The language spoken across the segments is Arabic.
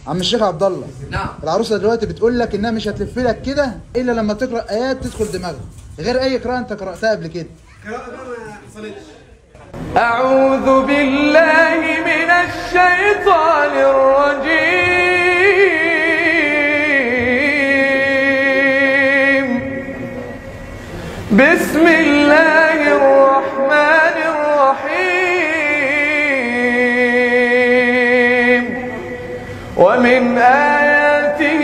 عم الشيخ عبد الله. نعم. العروسه دلوقتي بتقول لك انها مش هتلف لك كده الا لما تقرا ايات تدخل دماغها، غير اي قراءه انت قراتها قبل كده. قراءة ما حصلتش. أعوذ بالله من الشيطان الرجيم. بسم الله الرحمن الرحيم. ومن آياته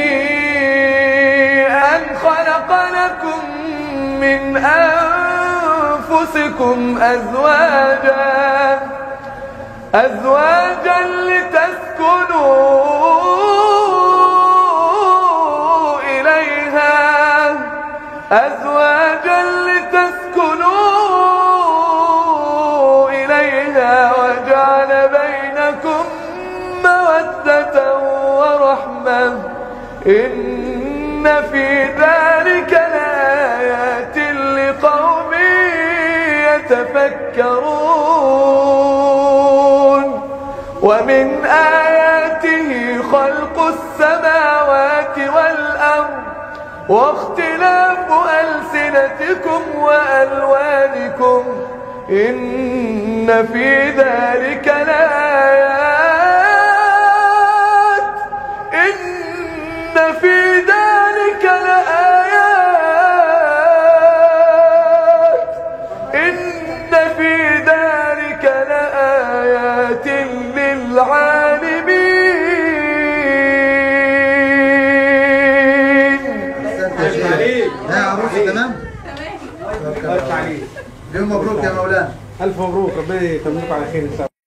أن خلق لكم من أنفسكم أزواجا لتسكنوا إليها وجعل بينكم مودة ورحمة إن في ذلك لآيات لقوم يتفكرون. ومن آياته خلق السماوات والأرض واختلاف ألسنتكم وألوانكم إن في ذلك لآيات للعالمين. يا عروسه تمام؟ ألف عليك. اليوم مبروك يا مولانا. ألف مبروك، ربنا يتممكم على خير إن شاء الله.